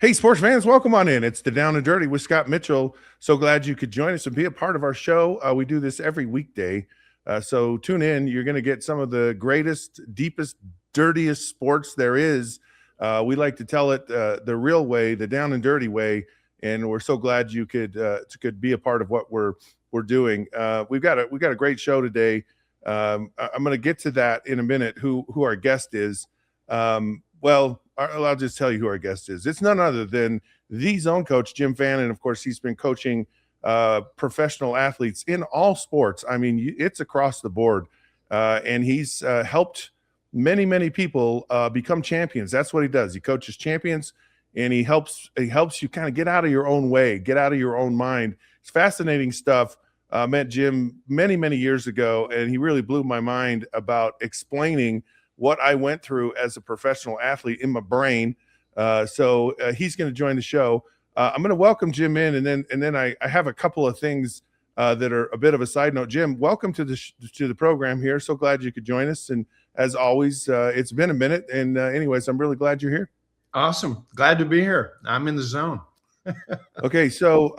Hey, sports fans, welcome on in. It's the Down and Dirty with Scott Mitchell. So glad you could join us and be a part of our show. We do this every weekday. So tune in. You're going to get some of the greatest, deepest, dirtiest sports there is. We like to tell it the real way, the down and dirty way. And we're so glad you could be a part of what we're doing. We've got a great show today. I'm going to get to that in a minute. Who our guest is? Well, I'll just tell you who our guest is. It's none other than the zone coach, Jim Fannin. Of course, he's been coaching professional athletes in all sports. I mean, it's across the board. And he's helped many people become champions. That's what he does. He coaches champions, and he helps you kind of get out of your own way, get out of your own mind. It's fascinating stuff. Met Jim many years ago, and he really blew my mind about explaining what I went through as a professional athlete in my brain. So he's going to join the show. I'm going to welcome Jim in, and then I have a couple of things that are a bit of a side note. Jim, welcome to the program here. So glad you could join us. And as always, it's been a minute. And anyways, I'm really glad you're here. Awesome. Glad to be here. I'm in the zone. Okay. So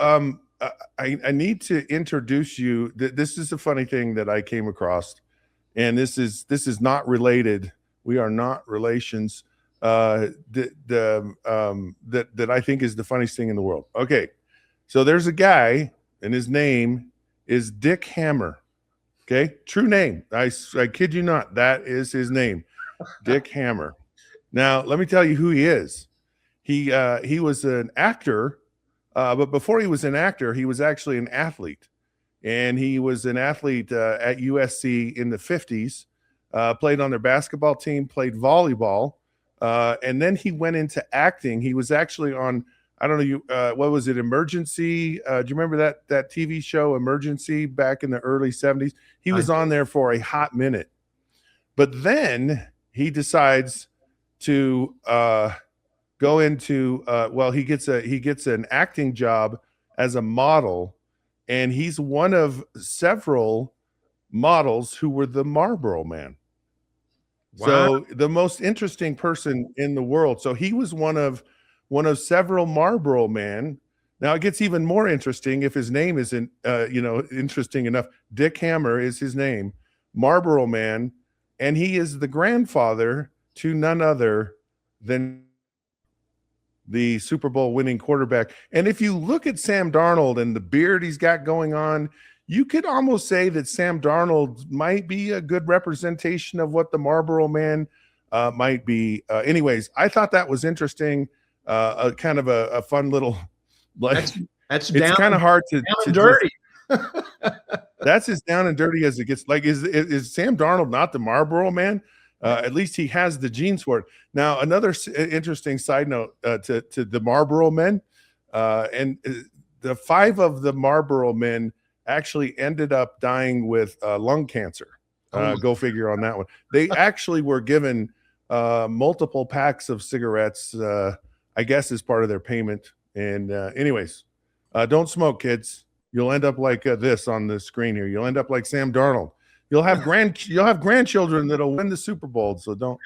I need to introduce you. This is a funny thing that I came across. And this is not related. We are not relations. That I think is the funniest thing in the world. Okay, so there's a guy, and his name is Dick Hammer. Okay, true name. I kid you not. That is his name, Dick Hammer. Now let me tell you who he is. He was an actor, but before he was an actor, he was actually an athlete. And he was an athlete at USC in the 50s, played on their basketball team, played volleyball, and then he went into acting. He was actually on, I don't know, what was it, Emergency? Do you remember that TV show, Emergency, back in the early 70s? He was on there for a hot minute. But then he decides to go into, he gets an acting job as a model. And he's one of several models who were the Marlboro Man. Wow. So the most interesting person in the world. So he was one of several Marlboro Man. Now it gets even more interesting if his name isn't, interesting enough. Dick Hammer is his name, Marlboro Man, and he is the grandfather to none other than the Super Bowl winning quarterback. And if you look at Sam Darnold and the beard he's got going on, you could almost say that Sam Darnold might be a good representation of what the Marlboro Man might be. Anyways, I thought that was interesting. A kind of a fun little, like, that's it's kind of hard to dirty. That's as down and dirty as it gets. Like, is Sam Darnold not the Marlboro Man? At least he has the genes for it. Now, another interesting side note to the Marlboro Men, and the 5 of the Marlboro Men actually ended up dying with lung cancer. Go figure on that one. They actually were given multiple packs of cigarettes, I guess, as part of their payment. And anyways, don't smoke, kids. You'll end up like this on the screen here. You'll end up like Sam Darnold. You'll have grandchildren that'll win the Super Bowl, so don't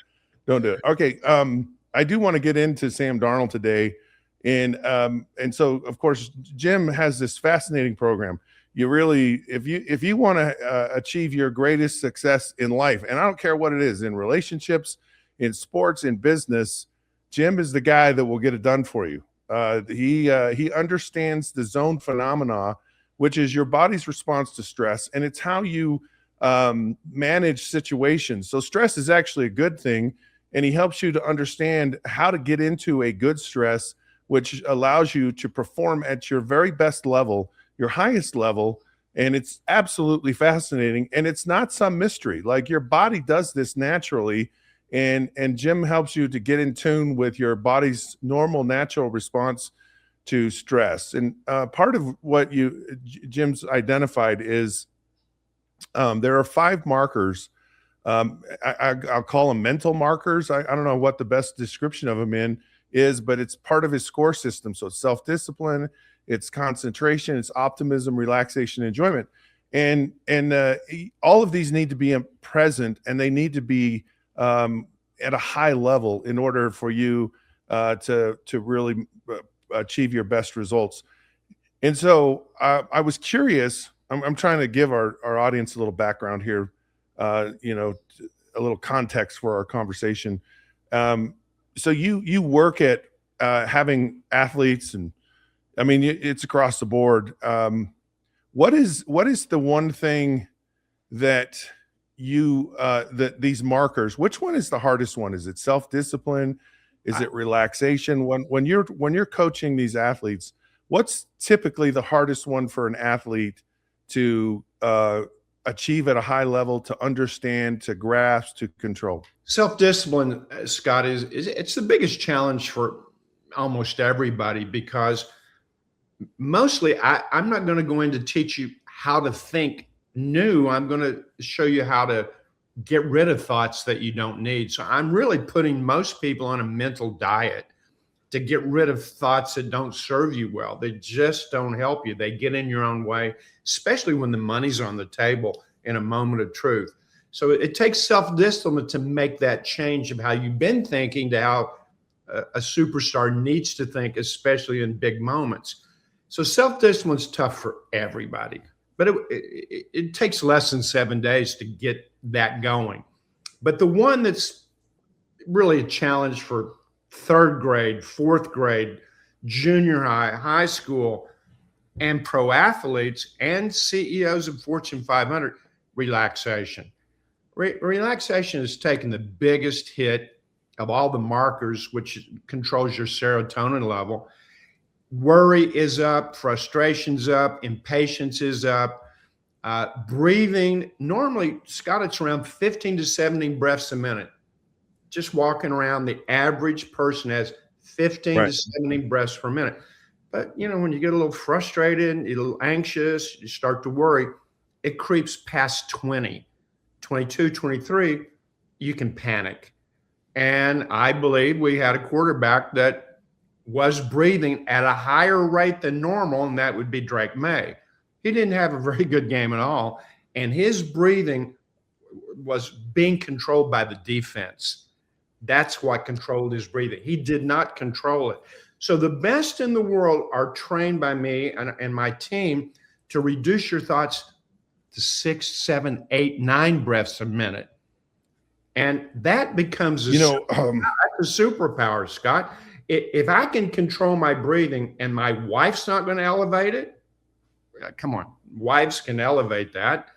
do it. Okay, I do want to get into Sam Darnold today, and so of course Jim has this fascinating program. You really, if you want to achieve your greatest success in life, and I don't care what it is, in relationships, in sports, in business, Jim is the guy that will get it done for you. He understands the zone phenomena, which is your body's response to stress, and it's how you manage situations. So stress is actually a good thing, and he helps you to understand how to get into a good stress, which allows you to perform at your very best level, your highest level. And it's absolutely fascinating, and it's not some mystery. Like, your body does this naturally, and Jim helps you to get in tune with your body's normal, natural response to stress. And part of what Jim's identified is there are 5 markers. I'll call them mental markers. I don't know what the best description of them is, but it's part of his score system. So it's self-discipline, it's concentration, it's optimism, relaxation, enjoyment. And all of these need to be present, and they need to be at a high level in order for you to really achieve your best results. And so I was curious. I'm trying to give our audience a little background here, a little context for our conversation. Um, so you work at having athletes, and I mean it's across the board. What is the one thing that that these markers? Which one is the hardest one? Is it self-discipline? Is it relaxation? When you're coaching these athletes, what's typically the hardest one for an athlete to achieve at a high level, to understand, to grasp, to control? Self-discipline, Scott, is it's the biggest challenge for almost everybody because mostly I'm not going to go in to teach you how to think new. I'm going to show you how to get rid of thoughts that you don't need. So I'm really putting most people on a mental diet to get rid of thoughts that don't serve you well. They just don't help you. They get in your own way, especially when the money's on the table in a moment of truth. So it takes self-discipline to make that change of how you've been thinking to how a superstar needs to think, especially in big moments. So self-discipline is tough for everybody, but it takes less than 7 days to get that going. But the one that's really a challenge for third grade, fourth grade, junior high, high school, and pro athletes and CEOs of Fortune 500, relaxation. Relaxation has taken the biggest hit of all the markers, which controls your serotonin level. Worry is up, frustration's up, impatience is up. Breathing, normally, Scott, it's around 15 to 17 breaths a minute. Just walking around, the average person has 15 to 17 breaths per minute. But, when you get a little frustrated, a little anxious, you start to worry, it creeps past 20, 22, 23, you can panic. And I believe we had a quarterback that was breathing at a higher rate than normal, and that would be Drake May. He didn't have a very good game at all, and his breathing was being controlled by the defense. That's what controlled his breathing. He did not control it. So the best in the world are trained by me and my team to reduce your thoughts to 6, 7, 8, 9 breaths a minute. And that becomes a superpower, Scott. If I can control my breathing and my wife's not going to elevate it, come on, wives can elevate that.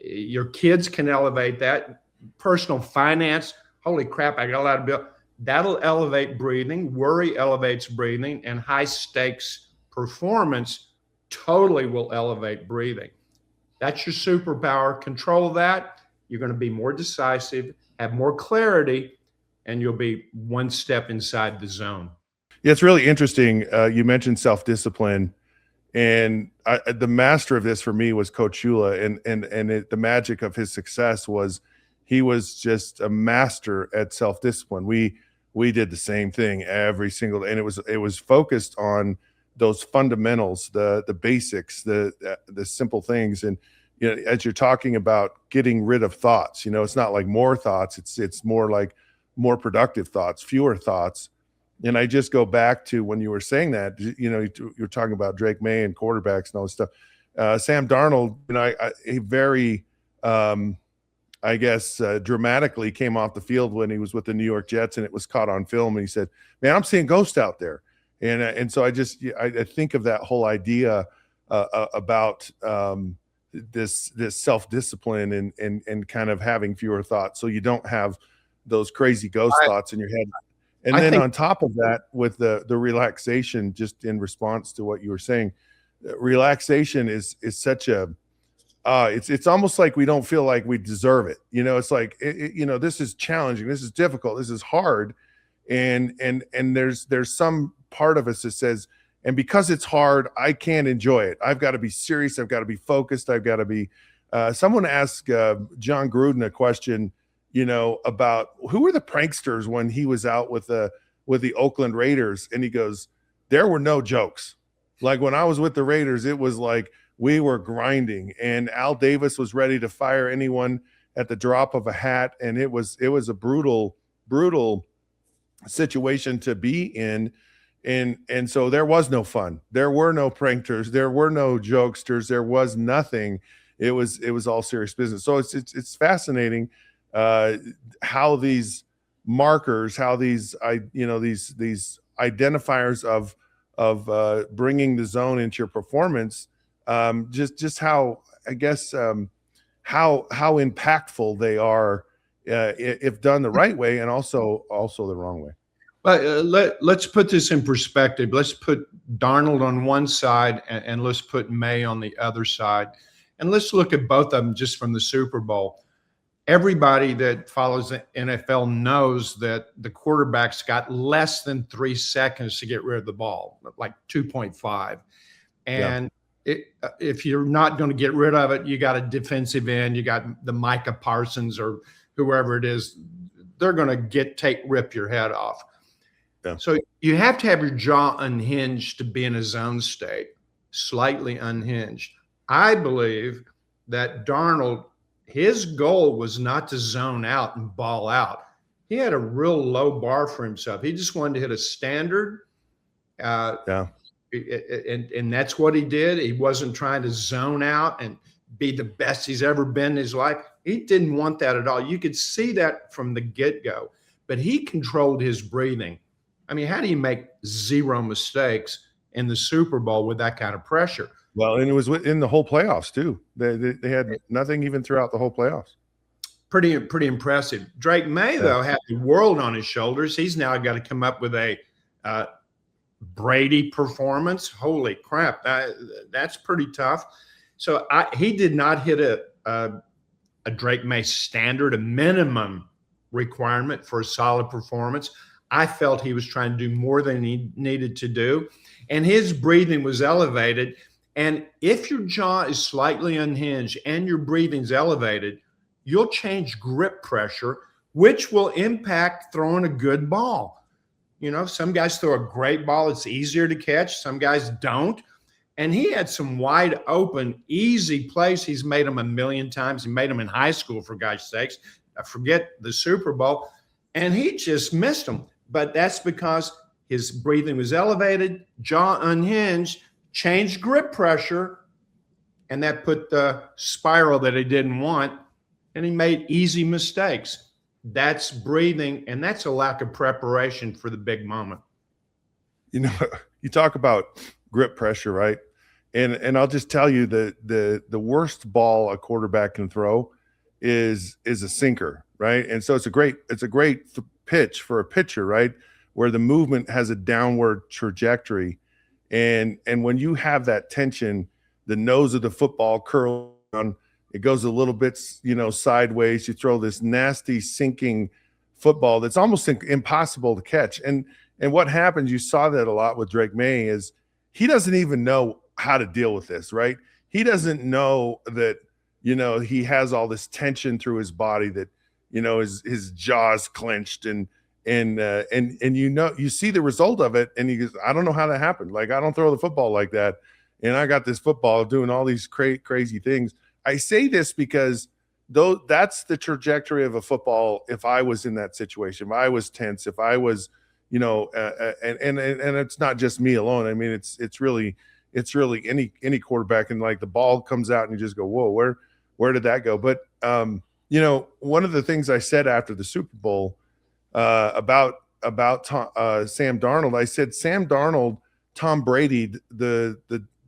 Your kids can elevate that. Personal finance, holy crap, I got a lot of bills. That'll elevate breathing. Worry elevates breathing, and high stakes performance totally will elevate breathing. That's your superpower. Control that. You're going to be more decisive, have more clarity, and you'll be one step inside the zone. Yeah, it's really interesting. You mentioned self-discipline, and the master of this for me was Coach Shula, and the magic of his success was he was just a master at self-discipline. We did the same thing every single day, and it was focused on those fundamentals, the basics, the simple things. And as you're talking about getting rid of thoughts, it's not like more thoughts. It's more like more productive thoughts, fewer thoughts. And I just go back to when you were saying that, you're talking about Drake May and quarterbacks and all this stuff. Sam Darnold, he very, dramatically came off the field when he was with the New York Jets, and it was caught on film. And he said, "Man, I'm seeing ghosts out there." And so I think of that whole idea about this self-discipline and kind of having fewer thoughts, so you don't have those crazy ghost thoughts in your head. And then on top of that, with the relaxation, just in response to what you were saying, relaxation is such a it's almost like we don't feel like we deserve it. It's like this is challenging, this is difficult, this is hard, and there's some part of us that says, and because it's hard, I can't enjoy it. I've got to be serious. I've got to be focused. I've got to be. Someone asked John Gruden a question, about who were the pranksters when he was out with the Oakland Raiders, and he goes, "There were no jokes. Like when I was with the Raiders, it was like we were grinding, and Al Davis was ready to fire anyone at the drop of a hat, and it was a brutal situation to be in. And so there was no fun. There were no pranksters. There were no jokesters. There was nothing. It was all serious business. So it's fascinating how these markers, how these these identifiers of bringing the zone into your performance, just how, I guess, how impactful they are if done the right way, and also the wrong way. But let's put this in perspective. Let's put Darnold on one side, and let's put May on the other side. And let's look at both of them just from the Super Bowl. Everybody that follows the NFL knows that the quarterbacks got less than 3 seconds to get rid of the ball, like 2.5. And if you're not going to get rid of it, you got a defensive end, you got the Micah Parsons or whoever it is, they're going to rip your head off. Yeah. So you have to have your jaw unhinged to be in a zone state, slightly unhinged. I believe that Darnold, his goal was not to zone out and ball out. He had a real low bar for himself. He just wanted to hit a standard. And that's what he did. He wasn't trying to zone out and be the best he's ever been in his life. He didn't want that at all. You could see that from the get-go. But he controlled his breathing. I mean, how do you make 0 mistakes in the Super Bowl with that kind of pressure? Well, and it was in the whole playoffs too. They had nothing even throughout the whole playoffs. Pretty impressive. Drake May, though, had the world on his shoulders. He's now got to come up with a Brady performance. Holy crap, that's pretty tough. So he did not hit a Drake May standard, a minimum requirement for a solid performance. I felt he was trying to do more than he needed to do, and his breathing was elevated. And if your jaw is slightly unhinged and your breathing's elevated, you'll change grip pressure, which will impact throwing a good ball. You know, some guys throw a great ball, it's easier to catch. Some guys don't. And he had some wide open, easy plays. He's made them a million times. He made them in high school, for God's sakes. I forget the Super Bowl. And he just missed them. But that's because his breathing was elevated, jaw unhinged, changed grip pressure, and that put the spiral that he didn't want, and he made easy mistakes. That's breathing, and that's a lack of preparation for the big moment. You know, you talk about grip pressure, right? And I'll just tell you the worst ball a quarterback can throw is a sinker, right? And so it's a great pitch for a pitcher, right? Where the movement has a downward trajectory. And when you have that tension, the nose of the football curls down, it goes a little bit, sideways. You throw this nasty sinking football that's almost impossible to catch. And what happens, you saw that a lot with Drake May, is he doesn't even know how to deal with this, right? He doesn't know that, he has all this tension through his body, that, his jaw's clenched, and you see the result of it, and he goes, I don't know how that happened. Like, I don't throw the football like that, and I got this football doing all these crazy things. I say this because that's the trajectory of a football. If I was in that situation, if I was tense, if I was, and it's not just me alone. I mean, it's really any quarterback, and like the ball comes out and you just go, whoa, where did that go? But one of the things I said after the Super Bowl about Sam Darnold, I said Sam Darnold, Tom Brady, the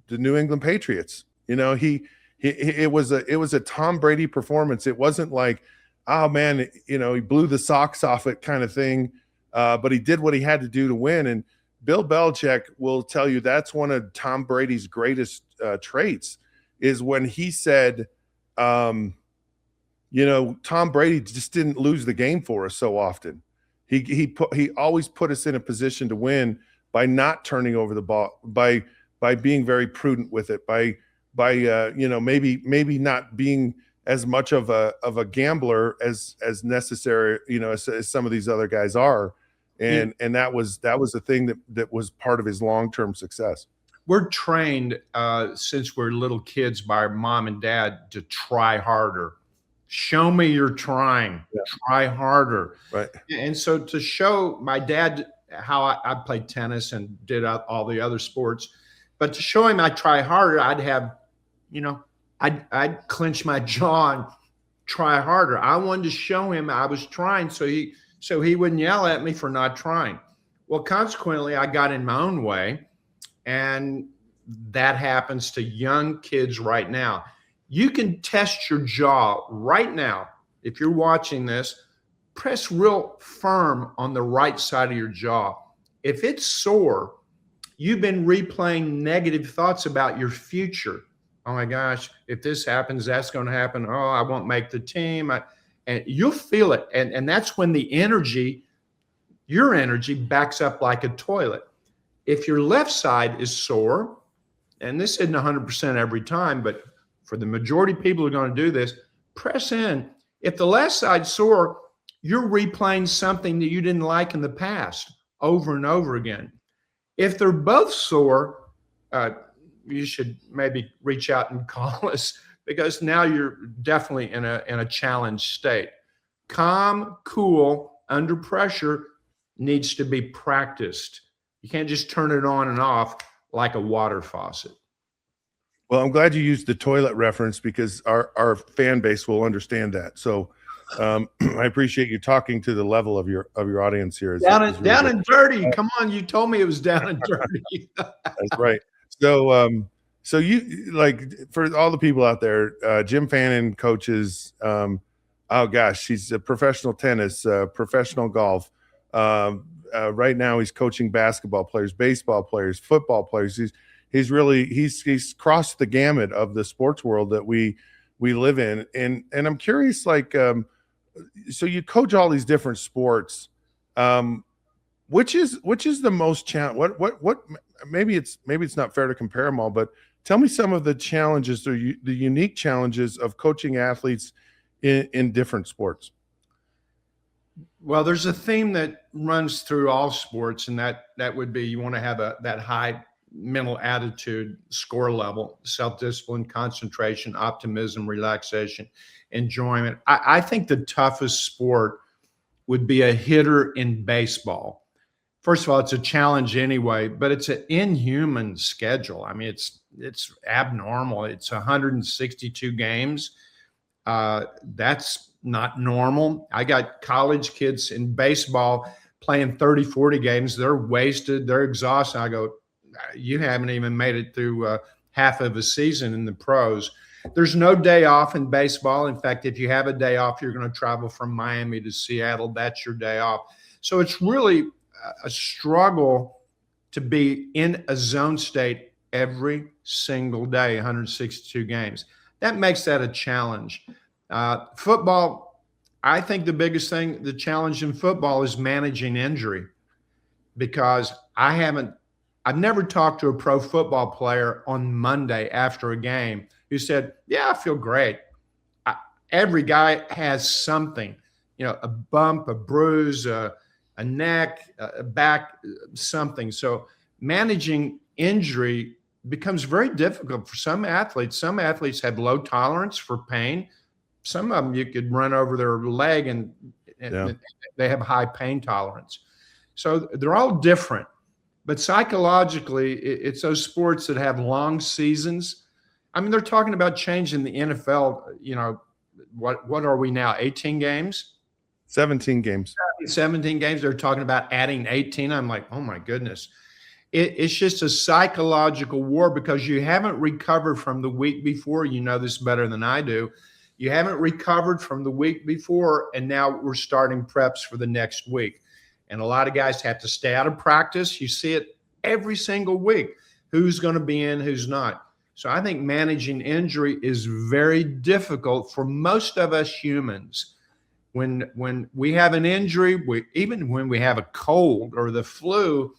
New England Patriots. It was a Tom Brady performance. It wasn't like, oh man, he blew the socks off it kind of thing, but he did what he had to do to win. And Bill Belichick will tell you that's one of Tom Brady's greatest traits, is when he said, Tom Brady just didn't lose the game for us so often. He always put us in a position to win by not turning over the ball, by being very prudent with it, by maybe not being as much of a gambler as necessary, as some of these other guys are. And that was the thing that was part of his long-term success. We're trained since we're little kids by our mom and dad to try harder, show me you're trying, Yeah. try harder. Right. And so to show my dad how I played tennis and did all the other sports, but to show him I try harder, I'd have, I'd clench my jaw and try harder. I wanted to show him I was trying so he wouldn't yell at me for not trying. Well, consequently, I got in my own way, and that happens to young kids right now. You can test your jaw right now. If you're watching this, press real firm on the right side of your jaw. If it's sore, you've been replaying negative thoughts about your future. Oh my gosh, if this happens, that's going to happen. Oh, I won't make the team. And you'll feel it. And that's when the your energy backs up like a toilet. If your left side is sore, and this isn't 100% every time, but for the majority of people who are going to do this, press in. If the left side's sore, you're replaying something that you didn't like in the past over and over again. If they're both sore, you should maybe reach out and call us, because now you're definitely in a challenged state. Calm, cool, under pressure needs to be practiced. You can't just turn it on and off like a water faucet. Well, I'm glad you used the toilet reference, because our fan base will understand that. So I appreciate you talking to the level of your audience here. Down and dirty. Come on, you told me it was down and dirty. That's right. So so you, like, for all the people out there, Jim Fannin coaches. Oh gosh, he's a professional tennis, professional golf. Right now, he's coaching basketball players, baseball players, football players. He's crossed the gamut of the sports world that we live in. And I'm curious, like, so you coach all these different sports. Which is the most challenge? What? Maybe it's not fair to compare them all, but tell me some of the challenges, or the unique challenges of coaching athletes in different sports. Well, there's a theme that runs through all sports, and that would be you want to have that high mental attitude, score level, self-discipline, concentration, optimism, relaxation, enjoyment. I think the toughest sport would be a hitter in baseball. First of all, it's a challenge anyway, but it's an inhuman schedule. I mean, it's abnormal. It's 162 games. That's not normal. I got college kids in baseball playing 30, 40 games. They're wasted. They're exhausted. I go, you haven't even made it through half of a season in the pros. There's no day off in baseball. In fact, if you have a day off, you're going to travel from Miami to Seattle. That's your day off. So it's really a struggle to be in a zone state every single day, 162 games. That makes that a challenge. Football, I think the biggest thing, the challenge in football is managing injury, because I've never talked to a pro football player on Monday after a game who said, yeah, I feel great. Every guy has something, a bump, a bruise, a neck, a back, something. So managing injury becomes very difficult for some athletes. Some athletes have low tolerance for pain. Some of them, you could run over their leg and they have high pain tolerance. So they're all different. But psychologically, it's those sports that have long seasons. I mean, they're talking about changing the NFL. What are we now, 18 games? 17 games. 17 games. They're talking about adding 18. I'm like, oh my goodness. It's just a psychological war, because you haven't recovered from the week before. You know this better than I do. You haven't recovered from the week before, and now we're starting preps for the next week. And a lot of guys have to stay out of practice. You see it every single week. Who's going to be in, who's not. So I think managing injury is very difficult for most of us humans. When we have an injury, even when we have a cold or the flu,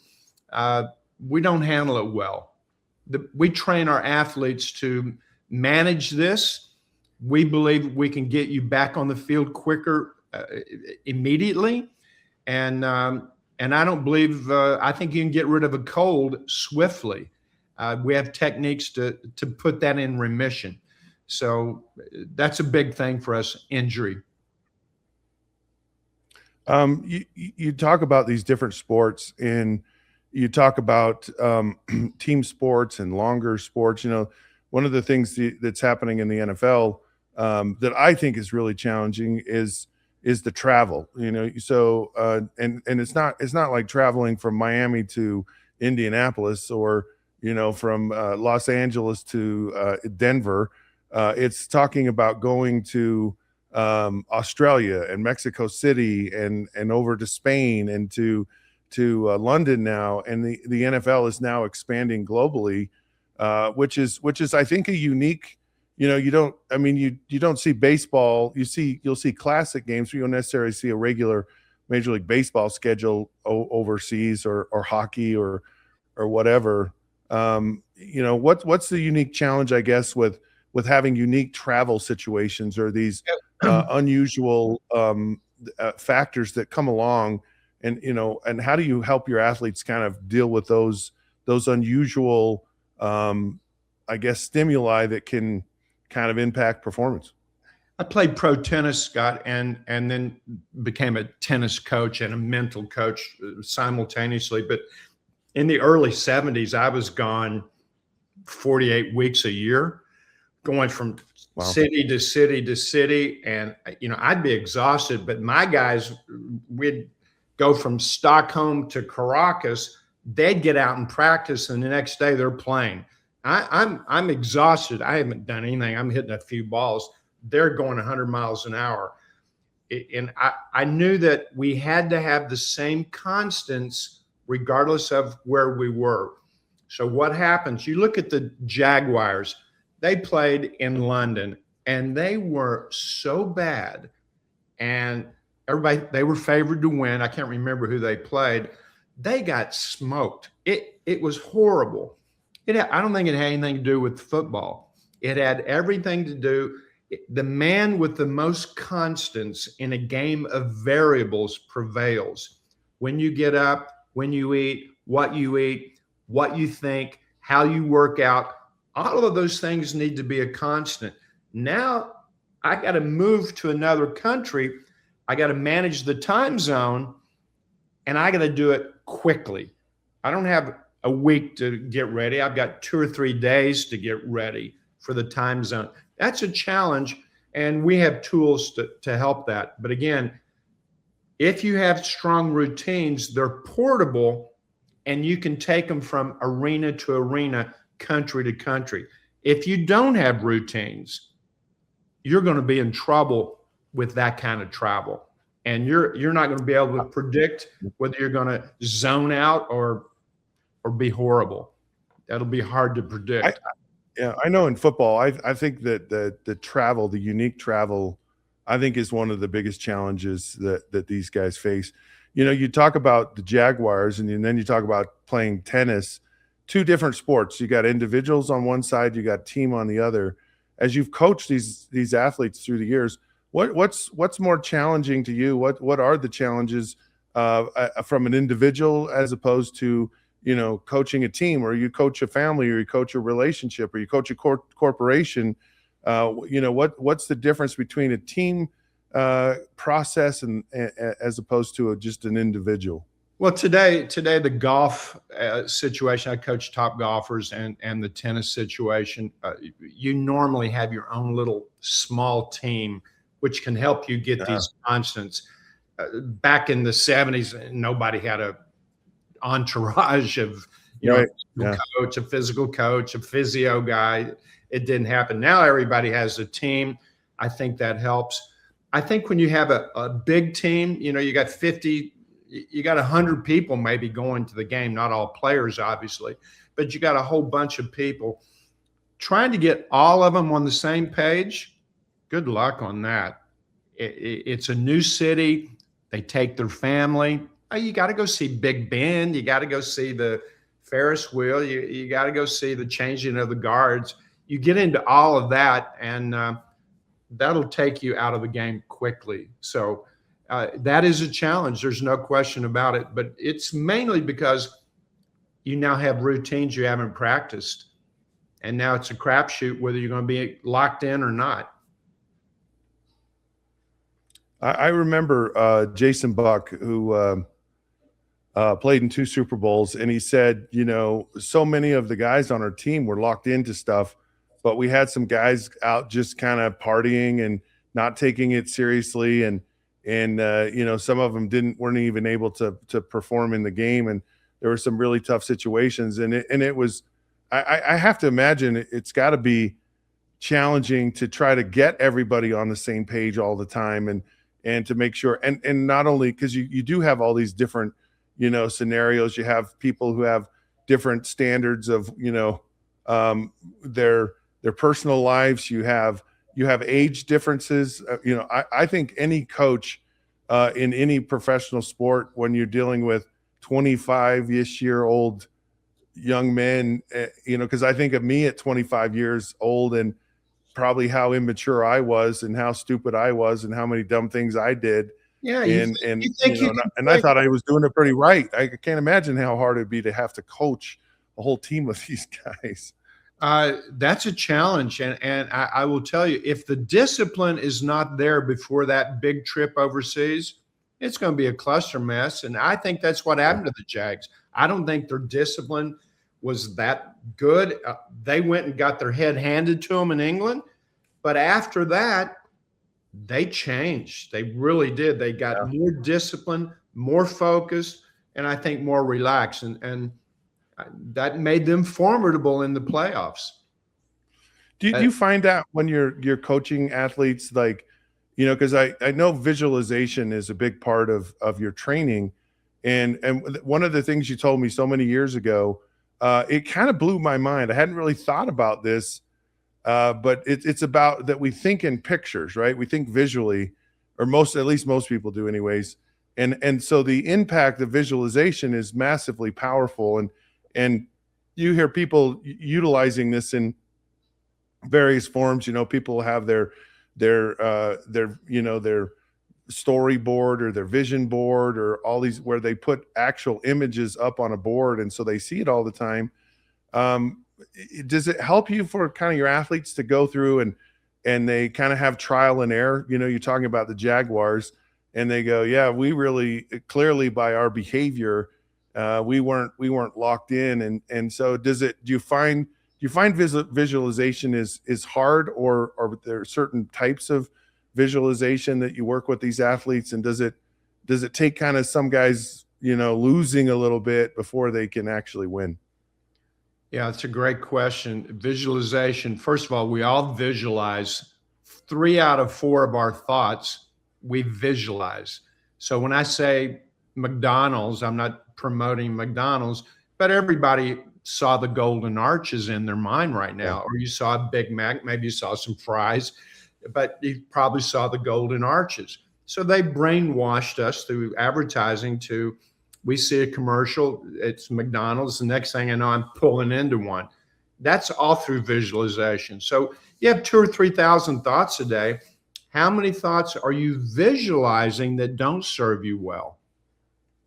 we don't handle it well. We train our athletes to manage this. We believe we can get you back on the field quicker, immediately. And I don't believe, I think you can get rid of a cold swiftly. We have techniques to put that in remission. So that's a big thing for us, injury. You talk about these different sports, and you talk about team sports and longer sports. One of the things that's happening in the NFL that I think is really challenging is the travel. So and it's not like traveling from Miami to Indianapolis, or from Los Angeles to Denver. It's talking about going to Australia and Mexico City and over to Spain and to London now, and the NFL is now expanding globally, which is I think a unique. You don't see baseball. You'll see classic games, but you don't necessarily see a regular Major League Baseball schedule overseas, or hockey or whatever. What's the unique challenge, I guess, with having unique travel situations, or these unusual factors that come along, and how do you help your athletes kind of deal with those unusual, I guess, stimuli that can kind of impact performance? I played pro tennis, Scott, and then became a tennis coach and a mental coach simultaneously. But in the early 70s, I was gone 48 weeks a year, going from city to city to city. And, I'd be exhausted, but my guys, we'd go from Stockholm to Caracas. They'd get out and practice, and the next day they're playing. I'm exhausted. I haven't done anything. I'm hitting a few balls. They're going 100 miles an hour. And I knew that we had to have the same constants regardless of where we were. So what happens? You look at the Jaguars. They played in London, and they were so bad. And they were favored to win. I can't remember who they played. They got smoked. It was horrible. I don't think it had anything to do with football. It had everything to do. The man with the most constants in a game of variables prevails. When you get up, when you eat, what you think, how you work out, all of those things need to be a constant. Now I got to move to another country. I got to manage the time zone, and I got to do it quickly. I don't have a week to get ready. I've got 2 or 3 days to get ready for the time zone. That's a challenge, and we have tools to help that. But again, if you have strong routines, they're portable, and you can take them from arena to arena, country to country. If you don't have routines, you're going to be in trouble with that kind of travel. And you're not going to be able to predict whether you're going to zone out or be horrible. That'll be hard to predict. I know in football, I think that the travel, the unique travel, I think is one of the biggest challenges that these guys face. You talk about the Jaguars, and then you talk about playing tennis, 2 different sports. You got individuals on one side, you got team on the other. As you've coached these athletes through the years, what's more challenging to you? What are the challenges from an individual as opposed to coaching a team, or you coach a family, or you coach a relationship, or you coach a corporation? What's the difference between a team process and as opposed to just an individual? Well, today the golf situation, I coach top golfers, and the tennis situation, you normally have your own little small team, which can help you get these constants. Back in the 70s, nobody had a entourage of coach, a physical coach, a physio guy. It didn't happen. Now everybody has a team. I think that helps. I think when you have a big team, you got 50, you got 100 people maybe going to the game, not all players, obviously, but you got a whole bunch of people. Trying to get all of them on the same page, good luck on that. It's a new city. They take their family. You got to go see Big Ben. You got to go see the Ferris wheel. You got to go see the changing of the guards. You get into all of that, and that'll take you out of the game quickly. So that is a challenge. There's no question about it. But it's mainly because you now have routines you haven't practiced. And now it's a crapshoot whether you're going to be locked in or not. I remember Jason Buck, who played in 2 Super Bowls, and he said, so many of the guys on our team were locked into stuff, but we had some guys out just kind of partying and not taking it seriously, and some of them weren't even able to perform in the game, and there were some really tough situations, and it was, I have to imagine it's got to be challenging to try to get everybody on the same page all the time, and to make sure, and not only because you do have all these different scenarios. You have people who have different standards of their personal lives. You have age differences. I think any coach in any professional sport, when you're dealing with 25-ish year old young men, because I think of me at 25 years old and probably how immature I was and how stupid I was and how many dumb things I did. Yeah, I thought I was doing it pretty right. I can't imagine how hard it'd be to have to coach a whole team of these guys. That's a challenge, and I will tell you, if the discipline is not there before that big trip overseas, it's going to be a cluster mess. And I think that's what happened to the Jags. I don't think their discipline was that good. They went and got their head handed to them in England, but after that, they changed. They really did. They got more disciplined, more focused, and I think more relaxed. And that made them formidable in the playoffs. Do you find that when you're coaching athletes, like, because I know visualization is a big part of your training. And one of the things you told me so many years ago, it kind of blew my mind. I hadn't really thought about this. But it's about that we think in pictures, right? We think visually, or at least most people do anyways. And so the impact of visualization is massively powerful. And you hear people utilizing this in various forms. People have their storyboard or their vision board or all these, where they put actual images up on a board. And so they see it all the time. Does it help you for kind of your athletes to go through and they kind of have trial and error? You're talking about the Jaguars, and they go, yeah, we really clearly by our behavior, we weren't locked in. And so do you find visualization is hard, or are there certain types of visualization that you work with these athletes? And does it take kind of some guys, losing a little bit before they can actually win? Yeah, it's a great question. Visualization. First of all, we all visualize. 3 out of 4 of our thoughts, we visualize. So when I say McDonald's, I'm not promoting McDonald's, but everybody saw the golden arches in their mind right now. Or you saw a Big Mac, maybe you saw some fries, but you probably saw the golden arches. So they brainwashed us through advertising to, we see a commercial, it's McDonald's, the next thing I know, I'm pulling into one. That's all through visualization. So you have 2,000 or 3,000 thoughts a day. How many thoughts are you visualizing that don't serve you well?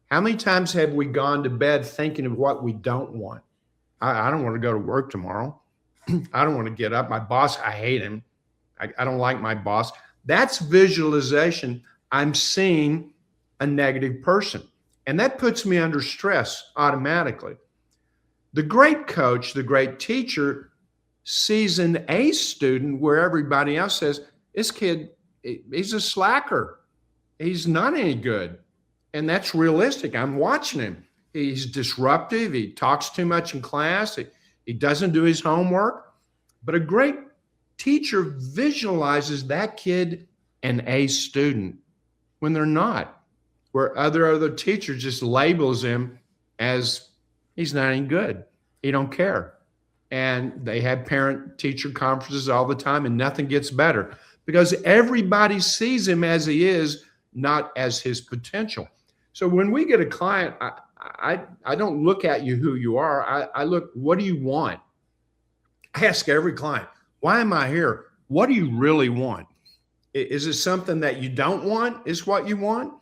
How many times have we gone to bed thinking of what we don't want? I don't want to go to work tomorrow. I don't want to get up. My boss, I hate him. I don't like my boss. That's visualization. I'm seeing a negative person. And that puts me under stress automatically. The great coach, the great teacher sees an A student where everybody else says, this kid, he's a slacker. He's not any good. And that's realistic. I'm watching him. He's disruptive. He talks too much in class. He doesn't do his homework. But a great teacher visualizes that kid an A student when they're not. Where other teacher just labels him as he's not any good. He don't care. And they have parent-teacher conferences all the time, and nothing gets better because everybody sees him as he is, not as his potential. So when we get a client, I don't look at you who you are. I look, what do you want? I ask every client, why am I here? What do you really want? Is it something that you don't want is what you want?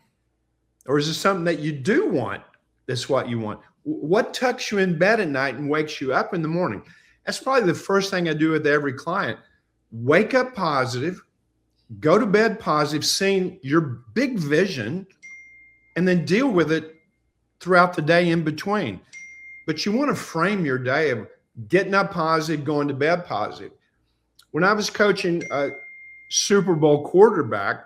Or is it something that you do want that's what you want? What tucks you in bed at night and wakes you up in the morning? That's probably the first thing I do with every client. Wake up positive, go to bed positive, seeing your big vision, and then deal with it throughout the day in between. But you want to frame your day of getting up positive, going to bed positive. When I was coaching a Super Bowl quarterback,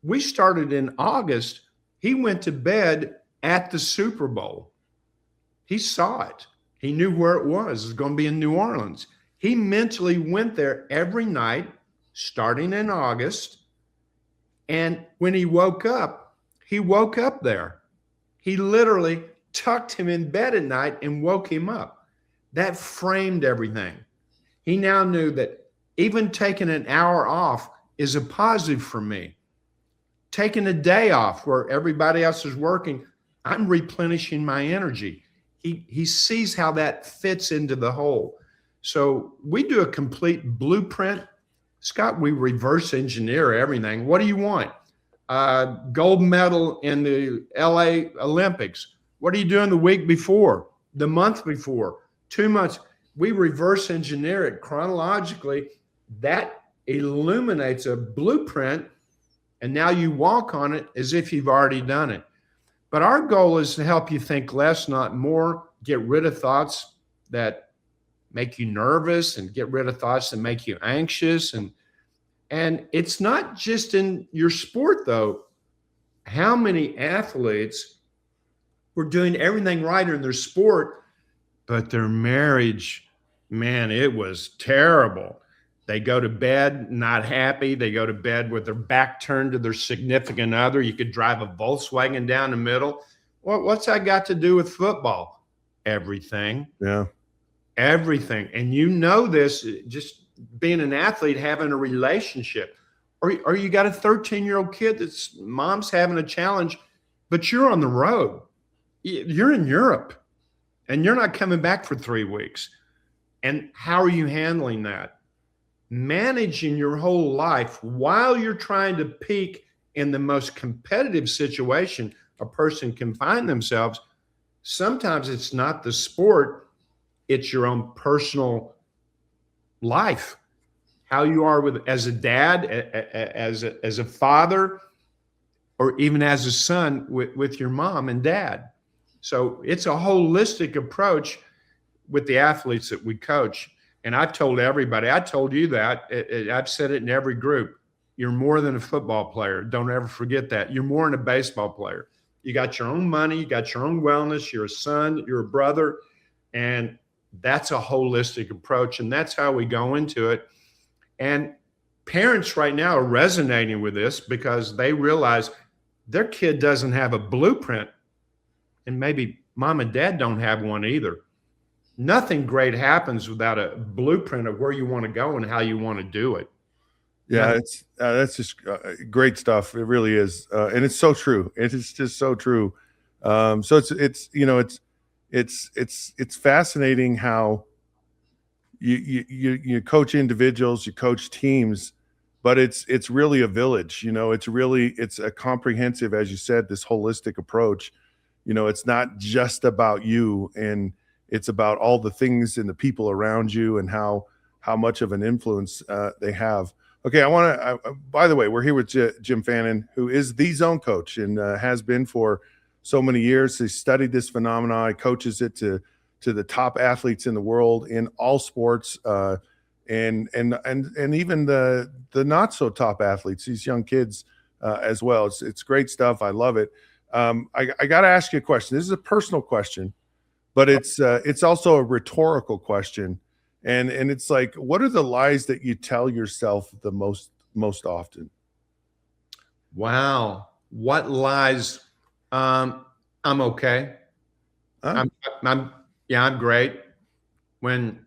we started in August. He went to bed at the Super Bowl. He saw it. He knew where it was. It was going to be in New Orleans. He mentally went there every night, starting in August. And when he woke up there. He literally tucked him in bed at night and woke him up. That framed everything. He now knew that even taking an hour off is a positive for me. Taking a day off where everybody else is working, I'm replenishing my energy. He sees how that fits into the whole. So we do a complete blueprint. Scott, we reverse engineer everything. What do you want? Gold medal in the LA Olympics. What are you doing the week before, the month before, 2 months? We reverse engineer it chronologically. That illuminates a blueprint, and now you walk on it as if you've already done it. But our goal is to help you think less, not more, get rid of thoughts that make you nervous and get rid of thoughts that make you anxious. And it's not just in your sport, though. How many athletes were doing everything right in their sport, but their marriage, man, it was terrible. They go to bed not happy. They go to bed with their back turned to their significant other. You could drive a Volkswagen down the middle. Well, what's that got to do with football? Everything. Yeah. Everything. And you know this, just being an athlete, having a relationship. Or you got a 13-year-old kid that's mom's having a challenge, but you're on the road. You're in Europe, and you're not coming back for 3 weeks. And how are you handling that? Managing your whole life while you're trying to peak in the most competitive situation a person can find themselves. Sometimes it's not the sport, it's your own personal life. How you are as a dad, as a father, or even as a son with your mom and dad. So it's a holistic approach with the athletes that we coach. And I've told everybody, I told you that, I've said it in every group, you're more than a football player. Don't ever forget that. You're more than a baseball player. You got your own money, you got your own wellness, you're a son, you're a brother, and that's a holistic approach. And that's how we go into it. And parents right now are resonating with this because they realize their kid doesn't have a blueprint, and maybe mom and dad don't have one either. Nothing great happens without a blueprint of where you want to go and how you want to do it. Yeah, it's that's just great stuff. It really is, and it's so true. It's just so true. So it's fascinating how you coach individuals, you coach teams, but it's really a village. It's a comprehensive, as you said, this holistic approach. It's not just about you, and it's about all the things and the people around you and how much of an influence they have. Okay, by the way, we're here with Jim Fannin, who is the zone coach and has been for so many years. He studied this phenomenon. He coaches it to the top athletes in the world in all sports, and even the not so top athletes, these young kids as well. It's great stuff. I love it. I got to ask you a question. This is a personal question, but it's also a rhetorical question. And it's like, what are the lies that you tell yourself the most often? Wow. What lies? I'm okay. Huh? I'm great. When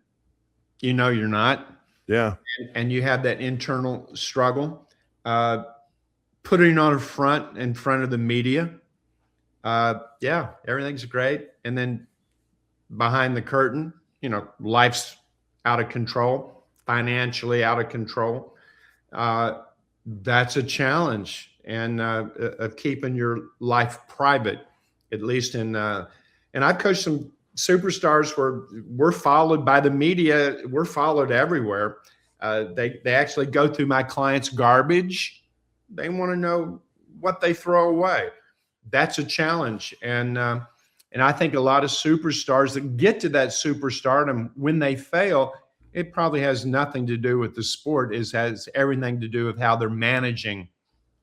you're not. Yeah. And you have that internal struggle. Putting on a front in front of the media. Yeah, everything's great. And then behind the curtain, life's out of control, financially out of control. That's a challenge, and of keeping your life private, at least and I've coached superstars we're followed by the media. We're followed everywhere. They actually go through my clients' garbage. They want to know what they throw away. That's a challenge, and I think a lot of superstars that get to that superstardom, when they fail, it probably has nothing to do with the sport. It has everything to do with how they're managing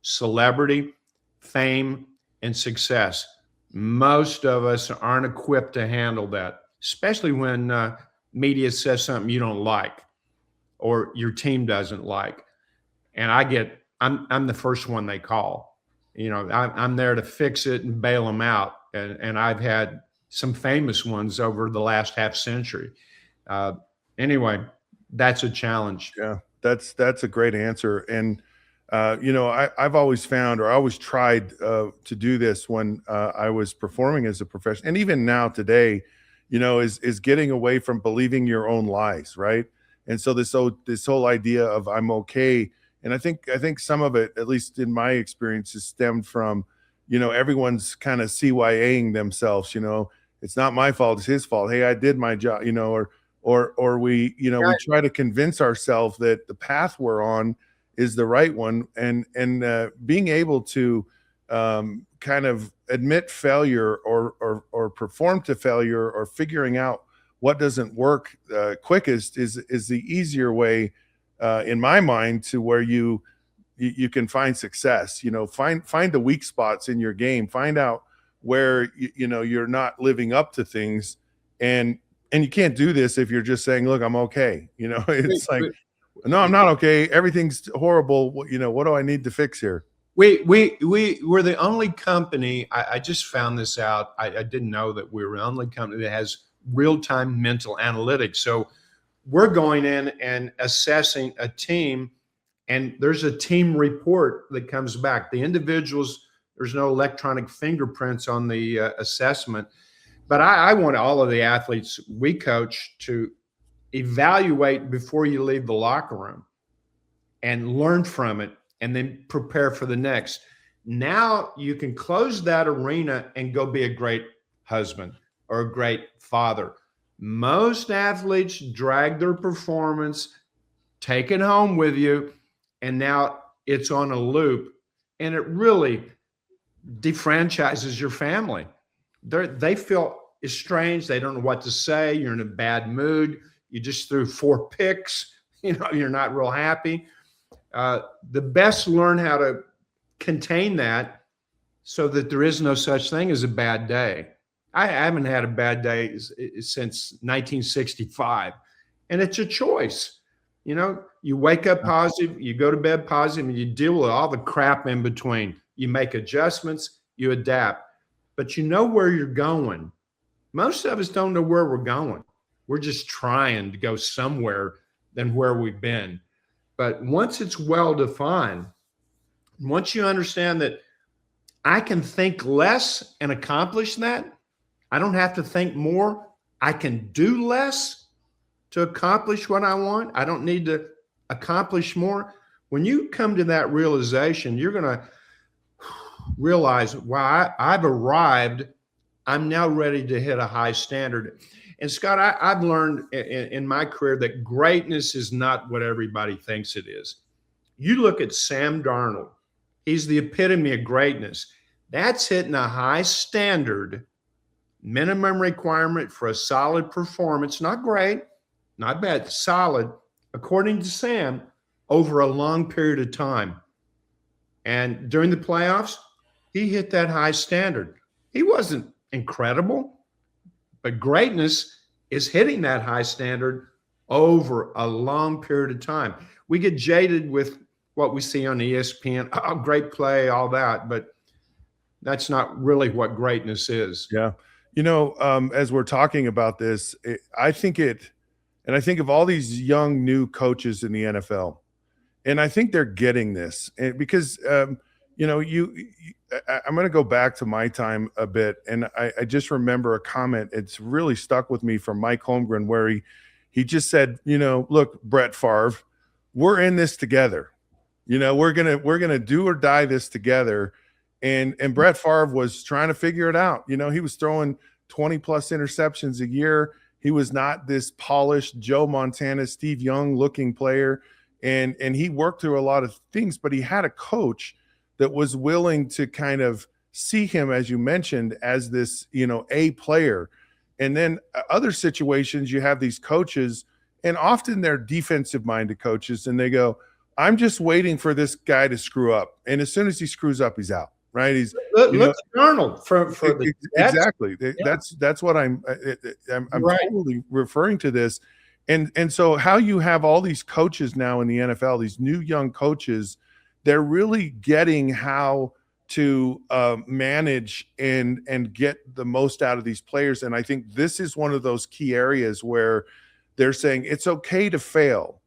celebrity, fame, and success. Most of us aren't equipped to handle that, especially when media says something you don't like or your team doesn't like. And I'm the first one they call. I'm there to fix it and bail them out. And I've had some famous ones over the last half century. Anyway, that's a challenge. Yeah, that's a great answer. And I've always found, or I always tried to do this when I was performing as a professional, and even now today, is getting away from believing your own lies, right? And so this whole idea of I'm okay, and I think some of it, at least in my experience, is stemmed from, everyone's kind of CYAing themselves. It's not my fault, it's his fault. Hey, I did my job, or we, we try to convince ourselves that the path we're on is the right one, and being able to kind of admit failure or perform to failure, or figuring out what doesn't work quickest is the easier way, in my mind, to where you can find success. Find the weak spots in your game, find out where you're not living up to things, and you can't do this if you're just saying, look, I'm okay. It's like, no, I'm not okay. Everything's horrible. What do I need to fix here? We're the only company. I just found this out. I didn't know that we were the only company that has real-time mental analytics. So we're going in and assessing a team, and there's a team report that comes back. The individuals, there's no electronic fingerprints on the assessment, but I want all of the athletes we coach to evaluate before you leave the locker room and learn from it, and then prepare for the next. Now you can close that arena and go be a great husband or a great father. Most athletes drag their performance, take it home with you, and now it's on a loop, and it really defranchises your family. They feel estranged. They don't know what to say. You're in a bad mood. You just threw 4 picks. You're not real happy. The best learn how to contain that so that there is no such thing as a bad day. I haven't had a bad day since 1965, and it's a choice. You wake up positive, you go to bed positive, and you deal with all the crap in between. You make adjustments, you adapt, but you know where you're going. Most of us don't know where we're going. We're just trying to go somewhere than where we've been. But once it's well defined, once you understand that I can think less and accomplish that, I don't have to think more. I can do less to accomplish what I want. I don't need to accomplish more. When you come to that realization, you're going to realize, wow, I've arrived. I'm now ready to hit a high standard. And Scott, I've learned in my career that greatness is not what everybody thinks it is. You look at Sam Darnold. He's the epitome of greatness. That's hitting a high standard, minimum requirement for a solid performance. Not great, not bad, solid, according to Sam, over a long period of time. And during the playoffs, he hit that high standard. He wasn't incredible, but greatness is hitting that high standard over a long period of time. We get jaded with what we see on ESPN, oh, great play, all that, but that's not really what greatness is. Yeah. As we're talking about this, I think of all these young new coaches in the NFL, and I think they're getting this because, I'm going to go back to my time a bit. And I just remember a comment. It's really stuck with me from Mike Holmgren, where he just said, look, Brett Favre, we're in this together. We're going to do or die this together. And Brett Favre was trying to figure it out. He was throwing 20 plus interceptions a year. He was not this polished Joe Montana, Steve Young looking player. And he worked through a lot of things, but he had a coach that was willing to kind of see him, as you mentioned, as this, A player. And then other situations, you have these coaches, and often they're defensive minded coaches, and they go, I'm just waiting for this guy to screw up. And as soon as he screws up, he's out, right? Look at Darnold for the exactly. Yeah. That's what I'm Right. totally referring to this. And so how you have all these coaches now in the NFL, these new young coaches, they're really getting how to manage and get the most out of these players. And I think this is one of those key areas where they're saying it's okay to fail.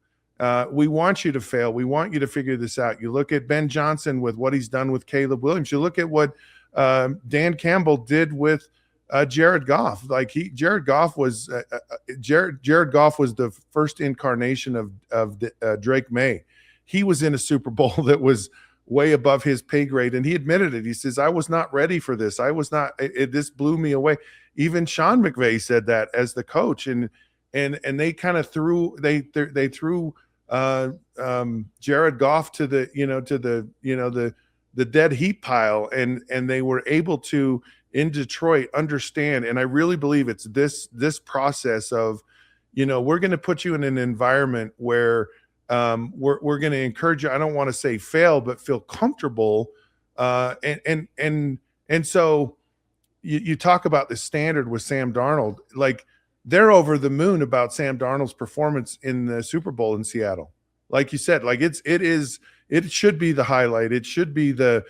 We want you to fail. We want you to figure this out. You look at Ben Johnson with what he's done with Caleb Williams. You look at what Dan Campbell did with Jared Goff. Jared Goff was the first incarnation of Drake May. He was in a Super Bowl that was way above his pay grade, and he admitted it. He says, I was not ready for this. I was not. This blew me away. Even Sean McVay said that as the coach, and they kind of threw Jared Goff to the dead heat pile, and they were able to, in Detroit, understand. And I really believe it's this process of, we're going to put you in an environment where we're going to encourage you. I don't want to say fail, but feel comfortable. And so you talk about the standard with Sam Darnold, like they're over the moon about Sam Darnold's performance in the Super Bowl in Seattle. Like you said, like it should be the highlight. It should be the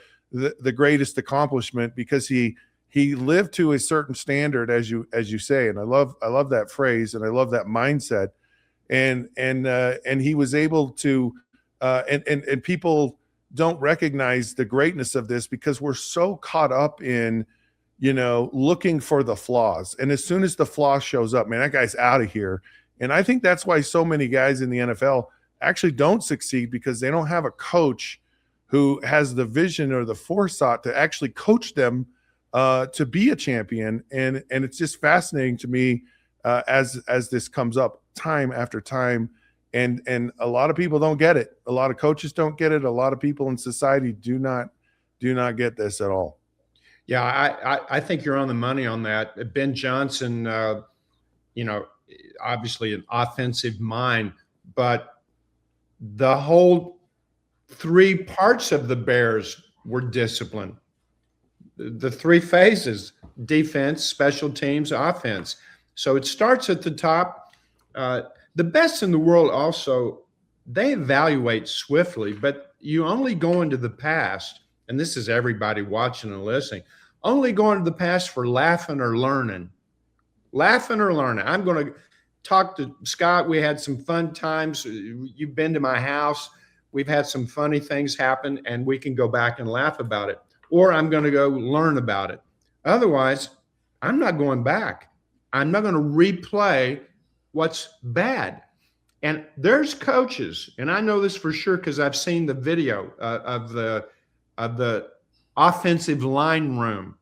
greatest accomplishment, because he lived to a certain standard, as you say. And I love that phrase, and I love that mindset. And he was able to, and people don't recognize the greatness of this because we're so caught up in, looking for the flaws. And as soon as the flaw shows up, man, that guy's out of here. And I think that's why so many guys in the NFL actually don't succeed, because they don't have a coach who has the vision or the foresight to actually coach them to be a champion. And it's just fascinating to me as this comes up time after time. And a lot of people don't get it. A lot of coaches don't get it. A lot of people in society do not get this at all. Yeah, I think you're on the money on that. Ben Johnson, obviously an offensive mind, but the whole three parts of the Bears were disciplined. The three phases: defense, special teams, offense. So it starts at the top. The best in the world also, they evaluate swiftly, but you only go into the past, and this is everybody watching and listening, only go into the past for laughing or learning. Laughing or learning. I'm going to talk to Scott. We had some fun times. You've been to my house. We've had some funny things happen, and we can go back and laugh about it. Or I'm going to go learn about it. Otherwise, I'm not going back. I'm not going to replay what's bad. And there's coaches, and I know this for sure because I've seen the video of the offensive line room.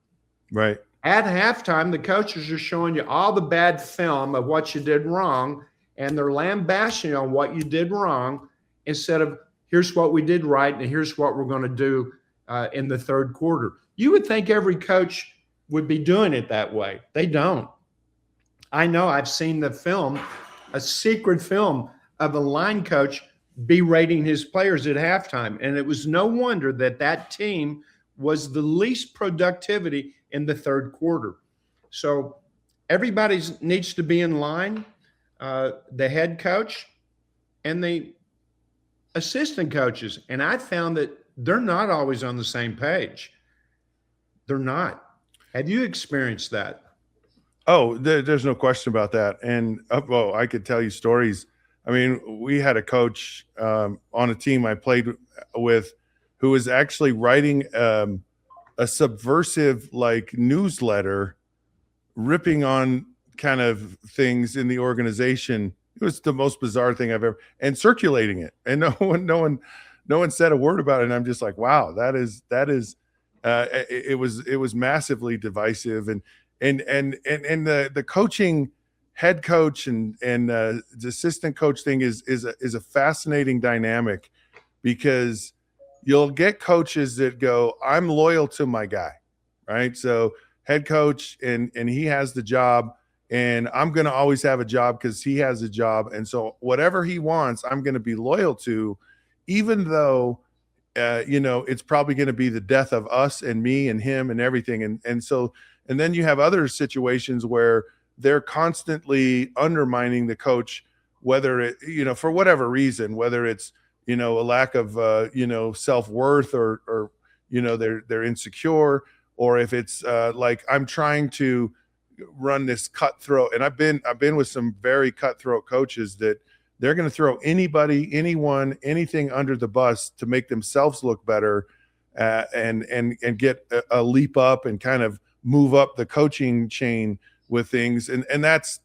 Right. At halftime, the coaches are showing you all the bad film of what you did wrong, and they're lambasting on what you did wrong instead of here's what we did right and here's what we're going to do in the third quarter. You would think every coach would be doing it that way. They don't. I know I've seen the film, a secret film of a line coach berating his players at halftime. And it was no wonder that team was the least productivity in the third quarter. So everybody needs to be in line, the head coach and the assistant coaches. And I found that they're not always on the same page. They're not. Have you experienced that? Oh, there's no question about that. And I could tell you stories. I mean, we had a coach on a team I played with who was actually writing a subversive newsletter, ripping on kind of things in the organization. It was the most bizarre thing I've ever, and circulating it, and no one said a word about it. And I'm just like, wow, that is it was massively divisive. and the coaching, head coach and the assistant coach thing is a fascinating dynamic, because you'll get coaches that go, I'm loyal to my guy, right? So head coach, and he has the job, and I'm going to always have a job because he has a job, and so whatever he wants, I'm going to be loyal to, even though it's probably going to be the death of us and me and him and everything. And then you have other situations where they're constantly undermining the coach, whether it, for whatever reason, whether it's, a lack of, self-worth, or they're insecure, or if it's like, I'm trying to run this cutthroat. And I've been with some very cutthroat coaches that they're going to throw anybody, anyone, anything under the bus to make themselves look better, and get a leap up and kind of move up the coaching chain with things. And that's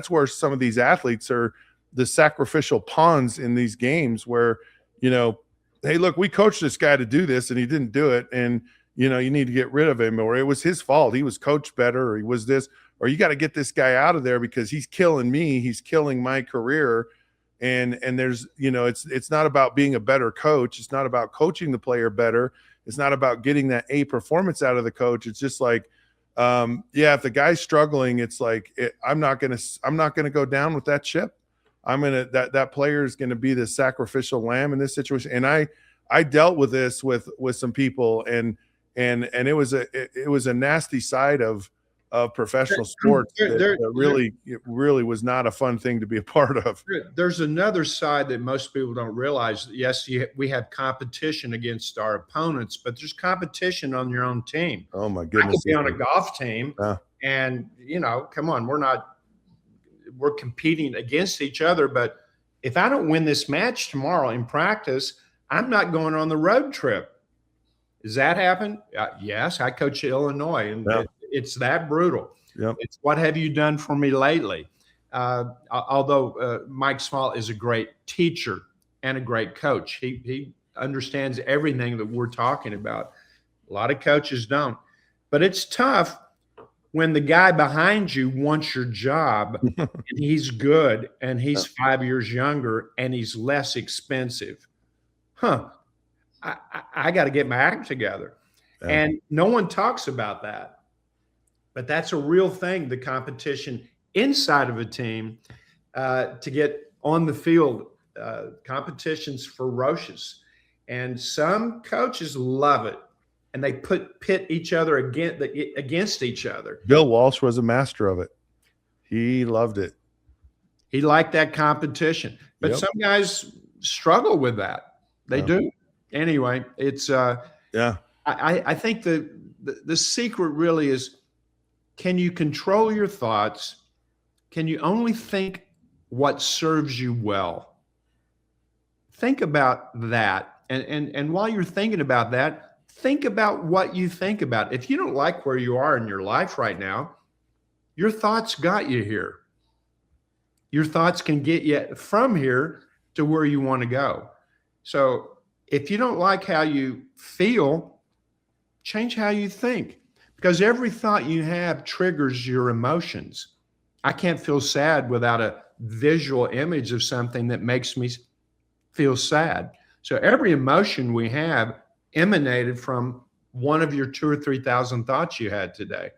where some of these athletes are the sacrificial pawns in these games, where, hey, look, we coached this guy to do this and he didn't do it. And, you need to get rid of him, or it was his fault. He was coached better, or he was this, or you got to get this guy out of there because he's killing me. He's killing my career. And there's, it's not about being a better coach. It's not about coaching the player better. It's not about getting that A performance out of the coach. It's just like, if the guy's struggling, it's like, I'm not going to go down with that ship. That player is going to be the sacrificial lamb in this situation. And I dealt with this with some people, and it was a nasty side of professional sports that really was not a fun thing to be a part of. There's another side that most people don't realize. Yes, we have competition against our opponents, but there's competition on your own team. Oh my goodness! I could be on a golf team, and come on, we're competing against each other. But if I don't win this match tomorrow in practice, I'm not going on the road trip. Does that happen? Yes, I coach Illinois, and it's that brutal. Yep. It's what have you done for me lately? Although Mike Small is a great teacher and a great coach, he understands everything that we're talking about. A lot of coaches don't, but it's tough when the guy behind you wants your job and he's good and he's 5 years younger and he's less expensive. I got to get my act together. Yeah. And no one talks about that. But that's a real thing, the competition inside of a team to get on the field. Competition's ferocious. And some coaches love it. And they pit each other against each other. Bill Walsh was a master of it. He loved it. He liked that competition. But some guys struggle with that. They do. Anyway, it's I think the secret really is, can you control your thoughts? Can you only think what serves you well? Think about that. And while you're thinking about that, think about what you think about. If you don't like where you are in your life right now, your thoughts got you here. Your thoughts can get you from here to where you want to go. So if you don't like how you feel, change how you think, because every thought you have triggers your emotions. I can't feel sad without a visual image of something that makes me feel sad. So every emotion we have emanated from one of your 2,000 or 3,000 thoughts you had today.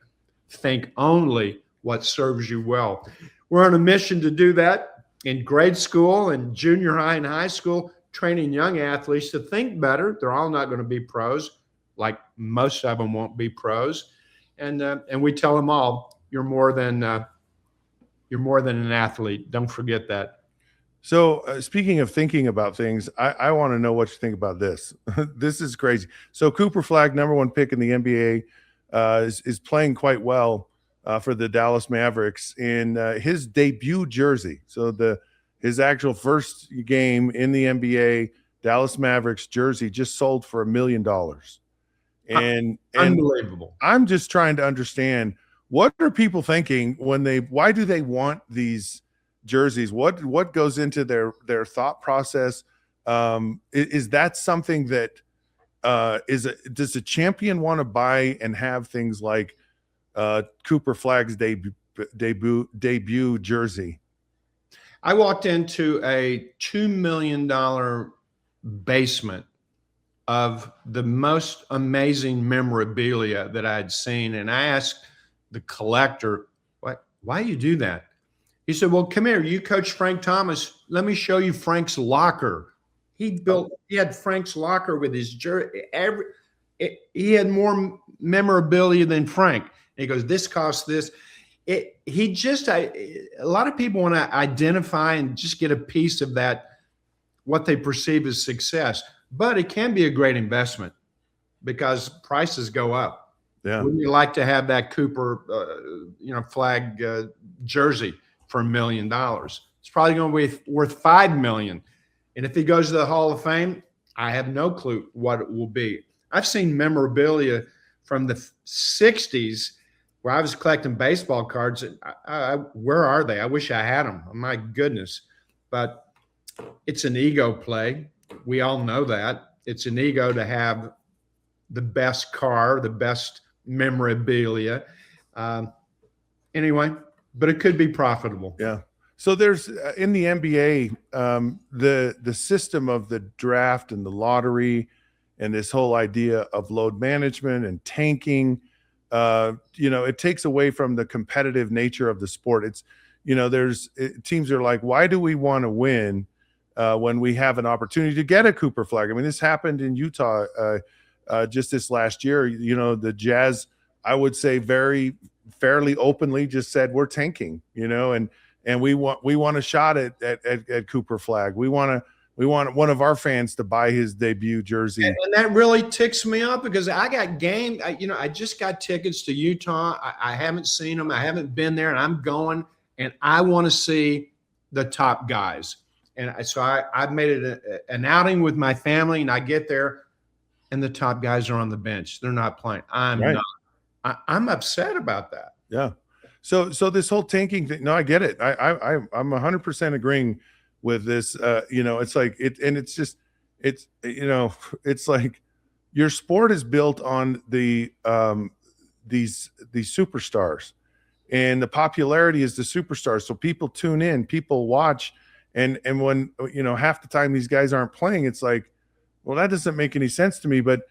Think only what serves you well. We're on a mission to do that in grade school and junior high and high school, training young athletes to think better. They're all not going to be pros, like most of them won't be pros. And we tell them all, you're more than an athlete. Don't forget that. So speaking of thinking about things, I want to know what you think about this. This is crazy. So Cooper Flagg, #1 pick in the NBA, is playing quite well for the Dallas Mavericks in his debut jersey. So his actual first game in the NBA, Dallas Mavericks jersey, just sold for $1 million. And unbelievable. I'm just trying to understand, what are people thinking why do they want these jerseys? What goes into their thought process? Is that something that does a champion want to buy and have things like Cooper Flagg's debut jersey? I walked into a $2 million basement of the most amazing memorabilia that I had seen. And I asked the collector, why you do that? He said, well, come here. You coach Frank Thomas. Let me show you Frank's locker. He had Frank's locker with his jersey. He had more memorabilia than Frank. And he goes, this costs this. A lot of people want to identify and just get a piece of that, what they perceive as success. But it can be a great investment because prices go up. Yeah. Wouldn't you like to have that Cooper, Flag jersey for $1 million? It's probably going to be worth $5 million. And if he goes to the Hall of Fame, I have no clue what it will be. I've seen memorabilia from the 60s where I was collecting baseball cards. Where are they? I wish I had them. My goodness. But it's an ego play. We all know that. It's an ego to have the best car, the best memorabilia. Anyway, but it could be profitable. Yeah. So there's in the NBA, the system of the draft and the lottery and this whole idea of load management and tanking, it takes away from the competitive nature of the sport. It's, teams are like, why do we want to win when we have an opportunity to get a Cooper Flag? I mean, this happened in Utah just this last year. The Jazz, I would say fairly openly just said, we're tanking, and we want a shot at Cooper Flag. We want one of our fans to buy his debut jersey. And that really ticks me off because I got game. I just got tickets to Utah. I haven't seen them. I haven't been there, and I'm going, and I want to see the top guys. And so I've made it an outing with my family, and I get there, and the top guys are on the bench. They're not playing. I'm not. I'm upset about that. Yeah. So this whole tanking thing, no, I get it. I'm 100% agreeing with this. It's like it's like your sport is built on these superstars, and the popularity is the superstars. So people tune in, people watch, and when half the time these guys aren't playing, it's like, well, that doesn't make any sense to me. But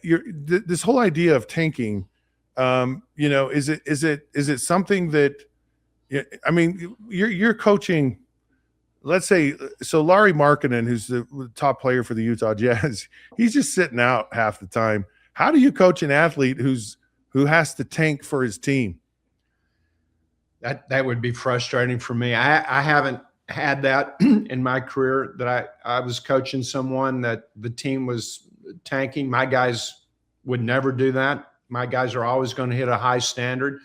this whole idea of tanking. Is it something that, I mean, you're coaching, let's say, so Larry Markkinen, who's the top player for the Utah Jazz, he's just sitting out half the time. How do you coach an athlete who has to tank for his team? That would be frustrating for me. I haven't had that in my career that I was coaching someone that the team was tanking. My guys would never do that. My guys are always going to hit a high standard.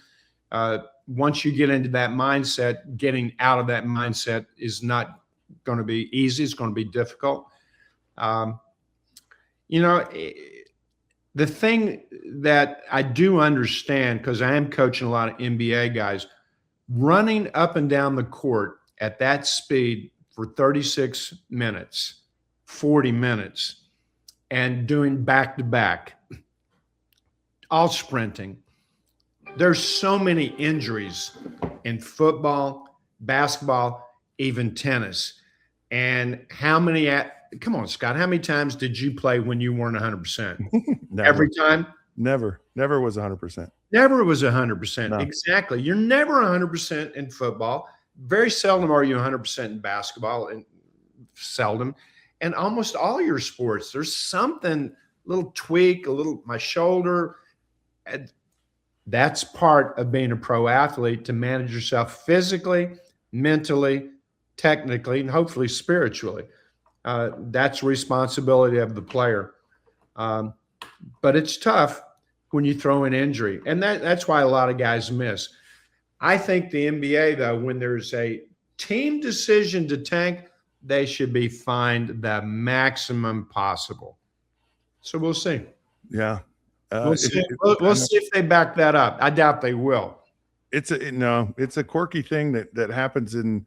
Once you get into that mindset, getting out of that mindset is not going to be easy. It's going to be difficult. The thing that I do understand, because I am coaching a lot of NBA guys, running up and down the court at that speed for 36 minutes, 40 minutes, and doing back-to-back, all sprinting. There's so many injuries in football, basketball, even tennis. And come on, Scott, how many times did you play when you weren't 100%? Every time? Never was 100%. Never was 100%. No. Exactly. You're never 100% in football. Very seldom are you 100% in basketball, and seldom. And almost all your sports, there's something, little tweak, my shoulder. And that's part of being a pro athlete, to manage yourself physically, mentally, technically, and hopefully spiritually. That's a responsibility of the player. But it's tough when you throw in injury. And that's why a lot of guys miss. I think the NBA, though, when there's a team decision to tank, they should be fined the maximum possible. So we'll see. Yeah. We'll see if they back that up. I doubt they will. It's a quirky thing that happens in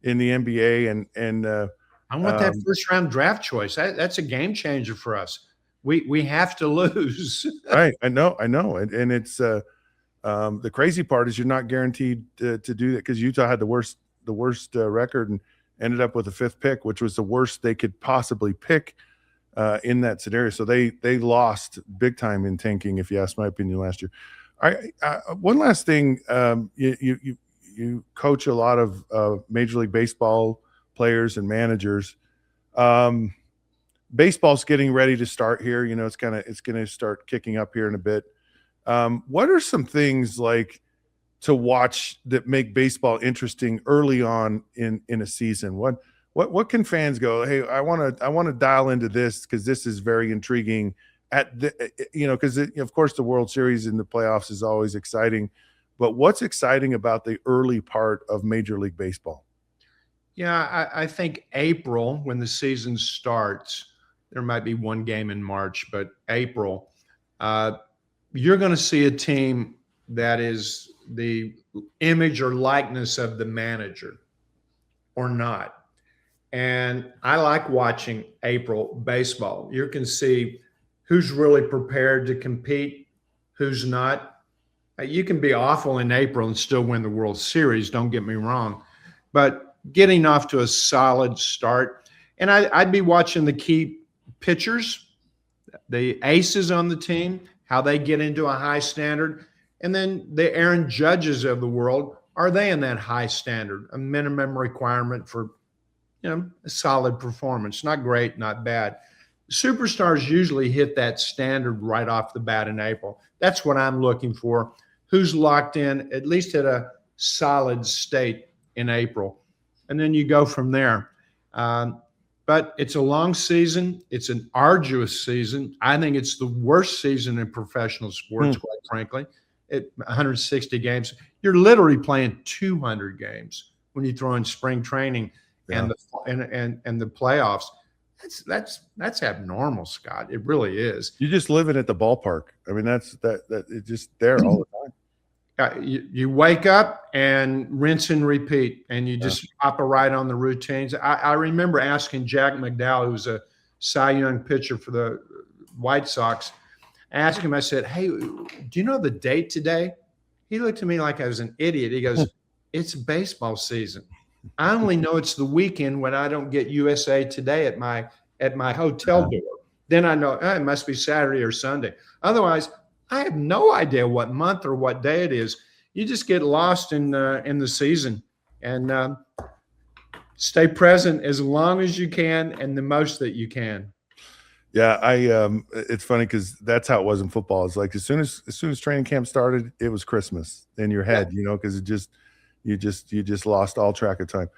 the NBA, and I want that first round draft choice. That's a game changer for us. We have to lose. Right. I know. And it's The crazy part is you're not guaranteed to do that, because Utah had the worst record and ended up with a 5th pick, which was the worst they could possibly pick in that scenario. So they lost big time in tanking, if you ask my opinion, last year. One last thing, you coach a lot of Major League Baseball players and managers. Baseball's getting ready to start here. It's going to start kicking up here in a bit. What are some things like to watch that make baseball interesting early on in a season? What can fans go, hey, I want to dial into this because this is very intriguing because of course the World Series and the playoffs is always exciting, but what's exciting about the early part of Major League Baseball? Yeah, I think April, when the season starts, there might be one game in March, but April, you're going to see a team that is the image or likeness of the manager or not. And I like watching April baseball. You can see who's really prepared to compete, who's not. You can be awful in April and still win the World Series, don't get me wrong. But getting off to a solid start, and I'd be watching the key pitchers, the aces on the team, how they get into a high standard, and then the Aaron Judges of the world, are they in that high standard, a minimum requirement for a solid performance? Not great, not bad. Superstars usually hit that standard right off the bat in April. That's what I'm looking for. Who's locked in, at least at a solid state in April. And then you go from there. But it's a long season. It's an arduous season. I think it's the worst season in professional sports, quite frankly. 160 games. You're literally playing 200 games when you throw in spring training and the playoffs. That's abnormal, Scott. It really is. You're just living at the ballpark. I mean, that's it's just there all the time. You wake up and rinse and repeat, and you just operate on the routines. I remember asking Jack McDowell, who was a Cy Young pitcher for the White Sox, I asked him, I said, hey, do you know the date today? He looked at me like I was an idiot. He goes, it's baseball season. I only know it's the weekend when I don't get USA Today at my hotel door. Then I know it must be Saturday or Sunday. Otherwise, I have no idea what month or what day it is. You just get lost in the season and stay present as long as you can and the most that you can. Yeah, it's funny because that's how it was in football. It's like as soon as training camp started, it was Christmas in your head, because you just lost all track of time.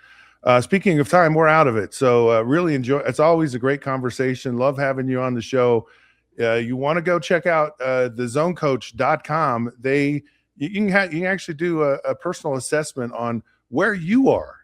Speaking of time, we're out of it. So really enjoy. It's always a great conversation. Love having you on the show. You want to go check out thezonecoach.com. You can actually do a personal assessment on where you are.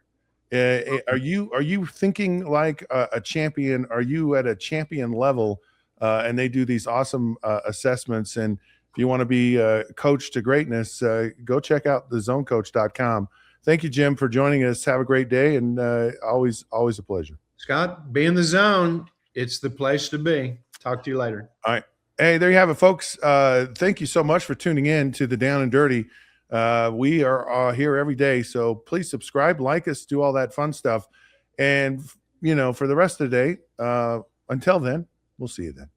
Are you thinking like a champion? Are you at a champion level? And they do these awesome assessments. And if you want to be coached to greatness, go check out thezonecoach.com. Thank you, Jim, for joining us. Have a great day, and always a pleasure. Scott, be in the zone. It's the place to be. Talk to you later. All right. Hey, there you have it, folks. Thank you so much for tuning in to the Down and Dirty. We are here every day, so please subscribe, like us, do all that fun stuff. And, for the rest of the day, until then, we'll see you then.